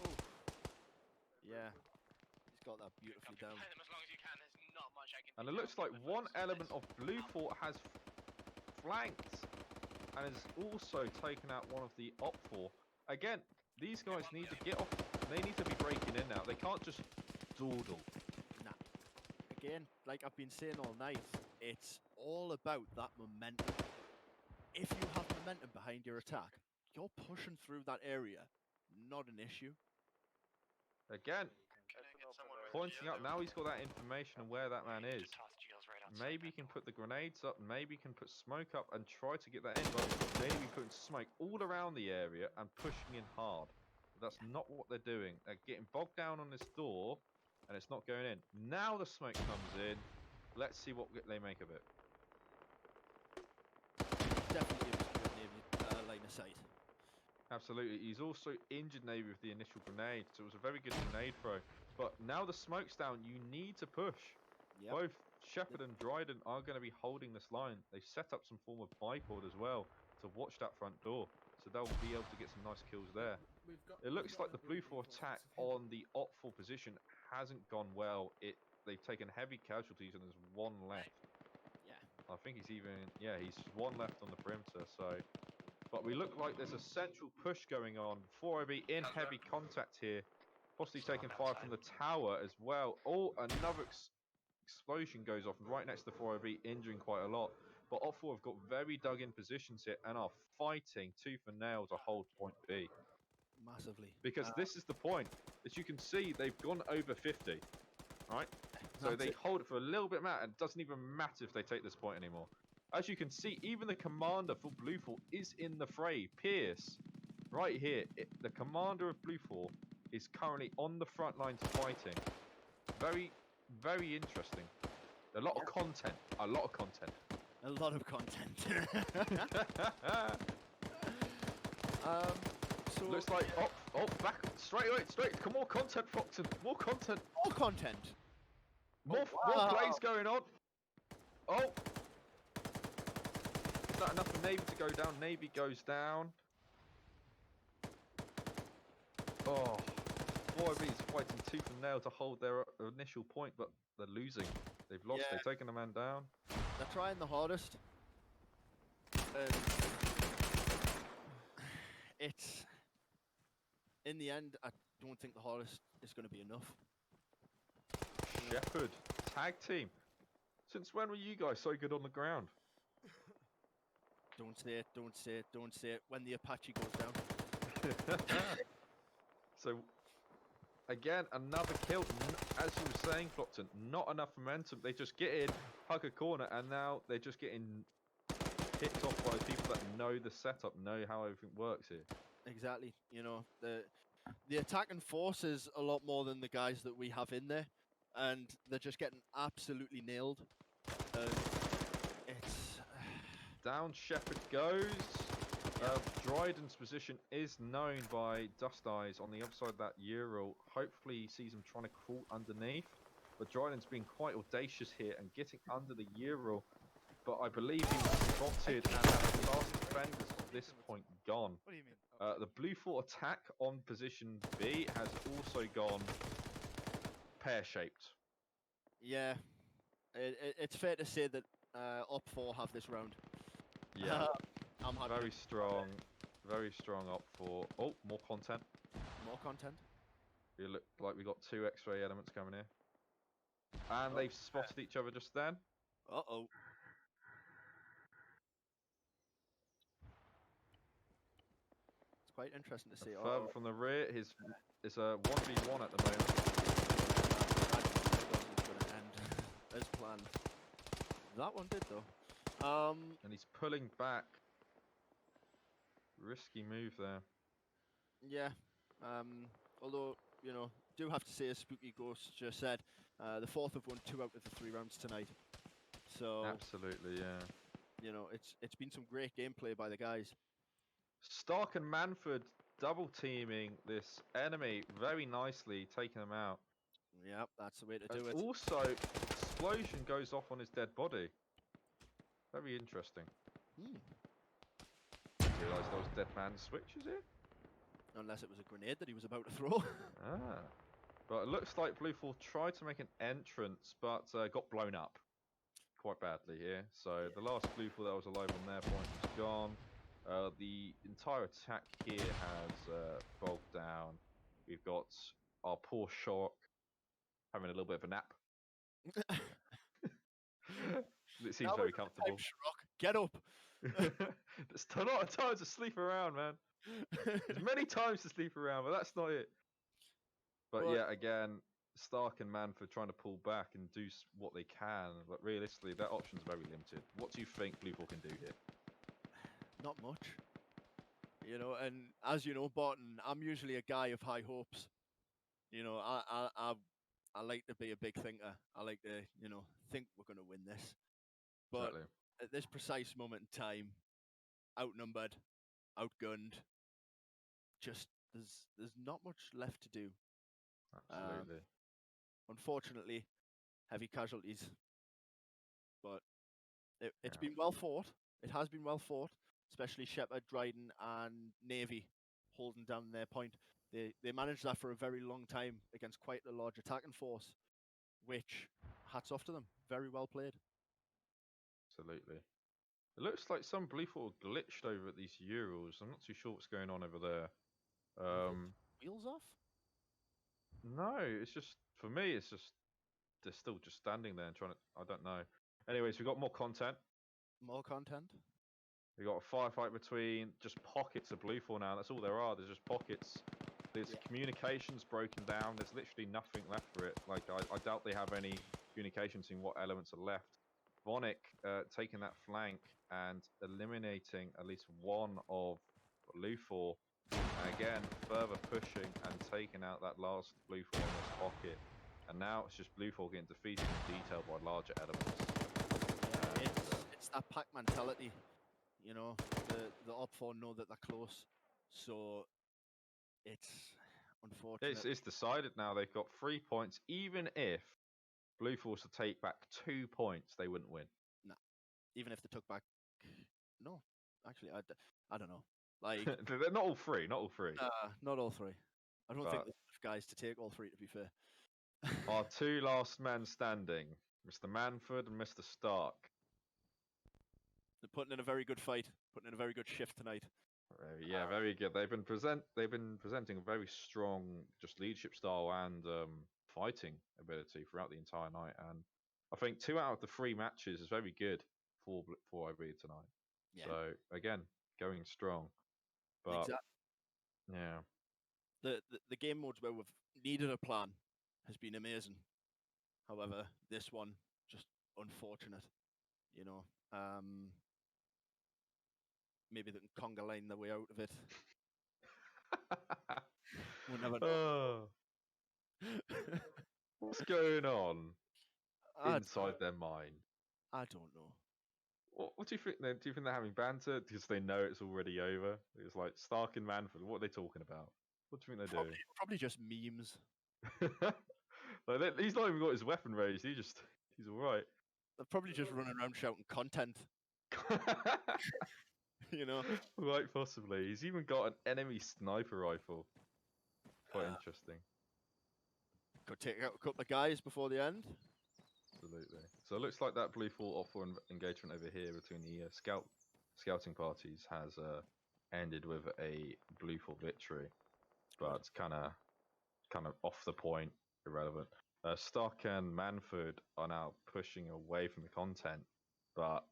Oh. Yeah, he's got that beautifully down.
Play them as long as you can. There's not much I can
And
do
it looks
now.
like one element of Blue Fort has flanked and has also taken out one of the Op 4. Again, these guys need to get off. They need to be breaking in now. They can't just dawdle.
Nah. Again, like I've been saying all night, it's all about that momentum. If you have momentum behind your attack, you're pushing through that area. Not an issue.
Again,
Can I get someone with
pointing
Geo
up. Now he's got that information of where that man is.
to toss Geos right outside
Maybe he
that
can
door.
put the grenades up, maybe he can put smoke up and try to get that in, but maybe putting smoke all around the area and pushing in hard. But that's not what they're doing. They're getting bogged down on this door, and it's not going in. Now the smoke comes in. Let's see what they make of it.
Definitely a good Navy line of sight.
Absolutely. He's also injured Navy with the initial grenade, so it was a very good grenade throw. But now the smoke's down, you need to push.
Yep.
Both Shepherd and Dryden are going to be holding this line. They've set up some form of bipod as well to watch that front door, so they'll be able to get some nice kills there. It looks like the Blue 4 attack on the Op 4 position hasn't gone well. They've taken heavy casualties and there's one left.
Yeah.
I think he's he's one left on the perimeter, so... But we look like there's a central push going on. 4OB in heavy contact here. Possibly taking fire from the tower as well. Oh, another explosion goes off right next to 4OB, injuring quite a lot. But Op 4 have got very dug in positions here and are fighting tooth and nail to hold point B.
Massively.
Because this is the point. As you can see, they've gone over 50. Right? So
That's
they
it.
hold it for a little bit more, and it doesn't even matter if they take this point anymore. As you can see, even the commander for Blue 4 is in the fray. Pierce, right here, the commander of Blue 4 is currently on the front lines fighting. Very, very interesting. A lot of content. A lot of content.
A lot of content. So
Looks like, back, straight away, come more content, Flockton. More content.
more content.
More plays going on. Oh. Is that enough for Navy to go down? Navy goes down. Oh. 4OB is fighting tooth and nail to hold their initial point, but they're losing. They've lost.
Yeah.
They've taken a man down.
They're trying the hardest. It's... In the end, I don't think the hardest is going to be enough.
Shepherd, tag team. Since when were you guys so good on the ground?
Don't say it, don't say it, don't say it. When the Apache goes down.
So, again, another kill. As you were saying, Flockton, not enough momentum. They just get in, hug a corner, and now they're just getting picked off by people that know the setup, know how everything works here.
Exactly. You know, the attacking force is a lot more than the guys that we have in there, and they're just getting absolutely nailed. It's
Down Shepherd goes. Dryden's position is known by Dust Eyes on the other side of that Ural. Hopefully he sees him trying to crawl underneath. But Dryden's being quite audacious here and getting under the Ural. But I believe he was spotted and that's the last defenders of this point gone.
What do you mean?
The Blue 4 attack on position B has also gone pear-shaped.
yeah. It's fair to say that Op 4 have this round.
Yeah,
I'm happy.
very strong Op 4. Oh, more content.
More content.
We look like we got two X-ray elements coming here. And they've spotted each other just then.
Uh-oh. It's quite interesting to see.
Further from the rear, it's a 1v1 at the moment.
That going to end as planned. That one did though.
And he's pulling back. Risky move there.
Yeah. Although, you know, do have to say, as Spooky Ghost just said, the fourth have won 2 out of the 3 rounds tonight. So
Absolutely, yeah.
you know, it's been some great gameplay by the guys.
Stark and Manford double teaming this enemy very nicely, taking them out.
Yep, that's the way to
And
do it.
also, explosion goes off on his dead body. Very interesting. Realised there was dead man switches here.
Unless it was a grenade that he was about to throw.
Ah. But it looks like Blue 4 tried to make an entrance, but got blown up quite badly here. So the last Blue 4 that was alive on their point is gone. The entire attack here has bogged down. We've got our poor Shark having a little bit of a nap. It seems very comfortable.
Get up.
There's a lot of time to sleep around, man. There's many times to sleep around, but that's not it. But
Well,
yeah, again, Stark and Manford trying to pull back and do what they can, but realistically, their options are very limited. What do you think Blue 4 can do here?
Not much. You know, and as you know, Barton, I'm usually a guy of high hopes. You know, I like to be a big thinker. I like to, you know, think we're going to win this. But
Exactly.
at this precise moment in time, outnumbered, outgunned, just there's not much left to do.
Absolutely.
Unfortunately, heavy casualties. But it's
Yeah.
been well fought. It has been well fought, especially Shepherd, Dryden, and Navy holding down their point. They managed that for a very long time against quite a large attacking force, which, hats off to them. Very well played.
Absolutely. It looks like some Blue 4 glitched over at these Urals. I'm not too sure what's going on over there.
Wheels off?
No, it's just, for me, it's just, they're still just standing there and trying to, I don't know. Anyways, we've got more content.
More content?
We've got a firefight between just pockets of Blue 4 now. That's all there are. There's just pockets. There's communications broken down. There's literally nothing left for it. Like, I doubt they have any communications in what elements are left. Vonic taking that flank and eliminating at least one of Blue 4. And again, further pushing and taking out that last Blue 4 in this pocket. And now it's just Blue 4 getting defeated in detail by larger elements.
It's that pack mentality. You know, the Op 4 know that they're close. So it's unfortunate.
It's decided now. They've got 3 points. Even if Blue 4 to take back 2 points, they wouldn't win.
Nah. Even if they took back... No. Actually, I don't know. Like,
they're not all three. Not all three.
Not all three. I don't think there's enough guys to take all three, to be fair.
Our two last men standing, Mr. Manford and Mr. Stark.
They're putting in a very good fight, putting in a very good shift tonight.
Yeah, very good. They've been presenting a very strong just leadership style and fighting ability throughout the entire night. And I think 2 out of the 3 matches is very good for IB tonight.
Yeah.
So again, going strong. But yeah,
the game modes where we've needed a plan has been amazing. However, this one just unfortunate. You know, maybe they can Conga line their way out of it. We'll never know.
What's going on inside their mind?
I don't know.
What do you think? Do you think they're having banter because they know it's already over? It's like Stark and Manford. What are they talking about? What do you think they're doing?
Probably just memes.
Like he's not even got his weapon raised. He's all right.
They're probably just running around shouting content. You know,
quite possibly. He's even got an enemy sniper rifle. Quite interesting.
Could take out a couple of guys before the end.
Absolutely. So it looks like that Blue 4 offer engagement over here between the scouting parties has ended with a Blue 4 victory, but it's kind of off the point, irrelevant. Stark and Manford are now pushing away from the content, but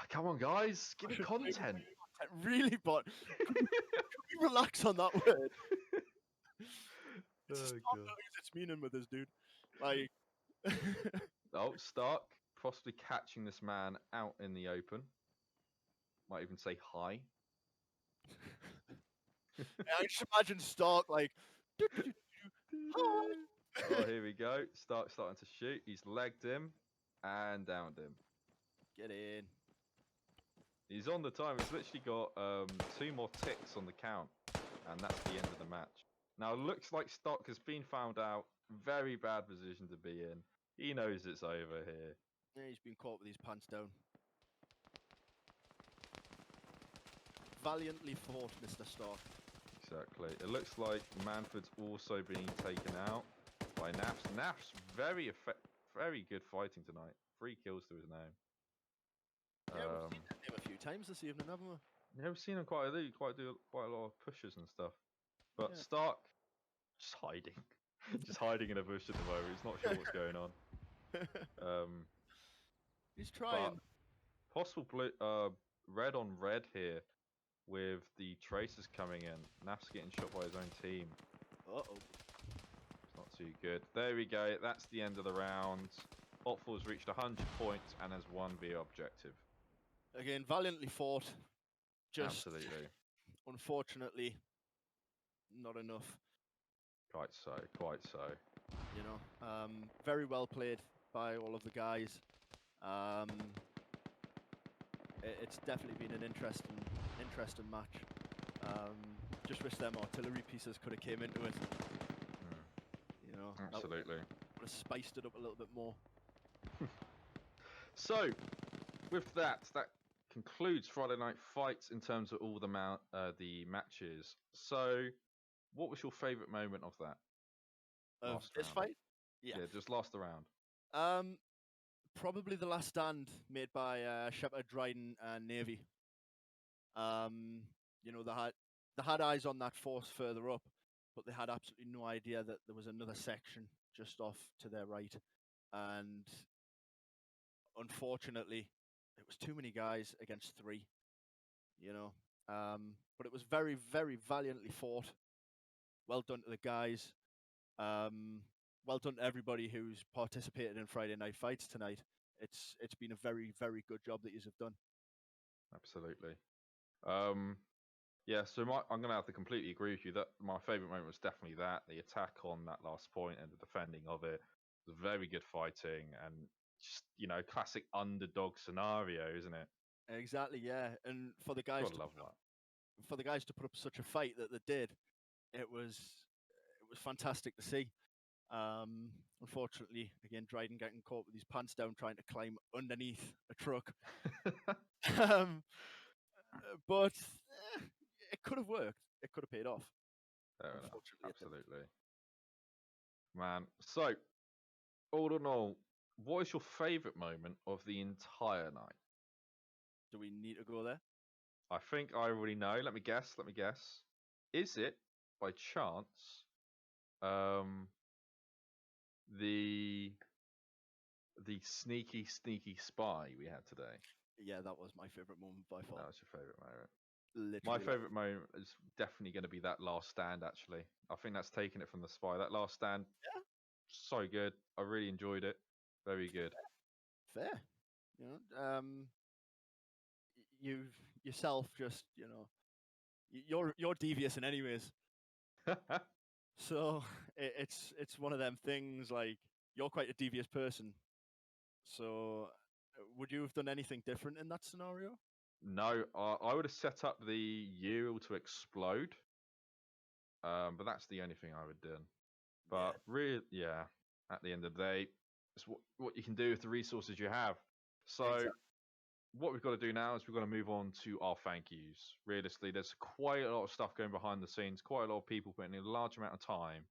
come on, guys, give me content.
Really, but can we relax on that word? Stop losing its meaning with this dude. Like,
Stark possibly catching this man out in the open. Might even say hi.
I just imagine Stark like.
Oh, here we go. Stark starting to shoot. He's legged him and downed him.
Get in.
He's on the time. He's literally got 2 more ticks on the count, and that's the end of the match. Now, it looks like Stock has been found out. Very bad position to be in. He knows it's over here.
Yeah, he's been caught with his pants down. Valiantly fought, Mr. Stark.
Exactly. It looks like Manford's also being taken out by Nafs. Nafs very good fighting tonight. 3 kills to his name.
Yeah, we've seen that name a few times this evening, haven't we?
Yeah, we've seen him quite a lot of pushes and stuff. But
Yeah.
Stark, just hiding. Just hiding in a bush at the moment. He's not sure what's going on.
He's trying.
Possible blue, red on red here with the tracers coming in. Naf's getting shot by his own team.
Uh-oh.
It's not too good. There we go. That's the end of the round. Otful has reached 100 points and has won the objective.
Again, valiantly fought. Just,
Absolutely.
unfortunately, not enough.
Quite so. Quite so.
You know, very well played by all of the guys. It's definitely been an interesting match. Just wish them artillery pieces could have came into it. You know,
Absolutely.
Would have spiced it up a little bit more.
So, with that concludes Friday Night Fights in terms of all the matches. So, what was your favourite moment of that?
Of
Last
this
round.
fight? Yeah.
Yeah, just last the round.
Probably the last stand made by Shepherd, Dryden, and Navy. You know, they had eyes on that force further up, but they had absolutely no idea that there was another section just off to their right. And unfortunately, it was too many guys against 3. You know, but it was very, very valiantly fought. Well done to the guys. Well done to everybody who's participated in Friday Night Fights tonight. It's been a very, very good job that you have done.
Absolutely. Yeah, so I'm going to have to completely agree with you that my favourite moment was definitely that. The attack on that last point and the defending of it was very good fighting and just, you know, classic underdog scenario, isn't it?
Exactly, yeah. And for the guys for the guys to put up such a fight that they did, it was fantastic to see. Unfortunately, again, Dryden getting caught with his pants down trying to climb underneath a truck. But it could have worked. It could have paid off.
Fair enough. Absolutely. Man, so, all in all, what is your favourite moment of the entire night?
Do we need to go there?
I think I already know. Let me guess. Is it, by chance, the sneaky spy we had today?
Yeah, that was my favourite moment by far.
That was your favourite moment.
Literally,
My favourite moment is definitely going to be that last stand, actually. I think that's taken it from the spy. That last stand, so good. I really enjoyed it. Very good.
Fair. You know, you yourself just, you know, you're devious in anyways. So it's one of them things, like, you're quite a devious person. So would you have done anything different in that scenario?
No, I would have set up the Ural to explode. But that's the only thing I would do. But really, yeah, at the end of the day, it's what you can do with the resources you have. So what we've got to do now is we've got to move on to our thank yous. Realistically, there's quite a lot of stuff going behind the scenes, quite a lot of people putting in a large amount of time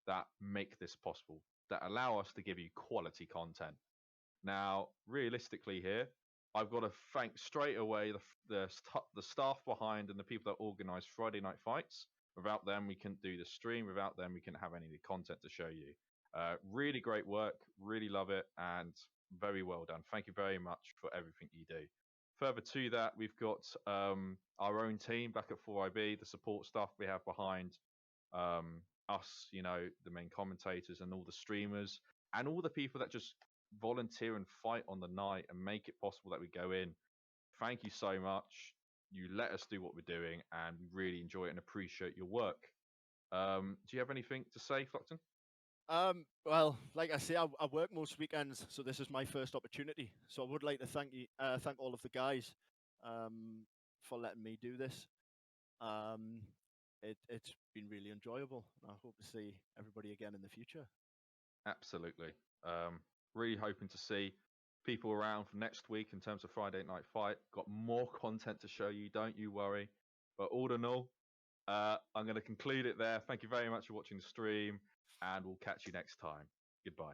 that make this possible, that allow us to give you quality content. Now, realistically here, I've got to thank straight away the staff behind and the people that organise Friday Night Fights. Without them, we couldn't do the stream. Without them, we couldn't have any of the content to show you. Really great work. Really love it. And very well done. Thank you very much for everything you do. Further to that, we've got our own team back at 4IB, the support staff we have behind us, you know, the main commentators and all the streamers and all the people that just volunteer and fight on the night and make it possible that we go in. Thank you so much. You let us do what we're doing and we really enjoy it and appreciate your work. Do you have anything to say, Flockton?
Well, like I say, I work most weekends, so this is my first opportunity. So I would like to thank all of the guys, for letting me do this. It's been really enjoyable. I hope to see everybody again in the future.
Absolutely. Really hoping to see people around for next week in terms of Friday Night Fight. Got more content to show you, don't you worry. But all in all, I'm going to conclude it there. Thank you very much for watching the stream, and we'll catch you next time. Goodbye.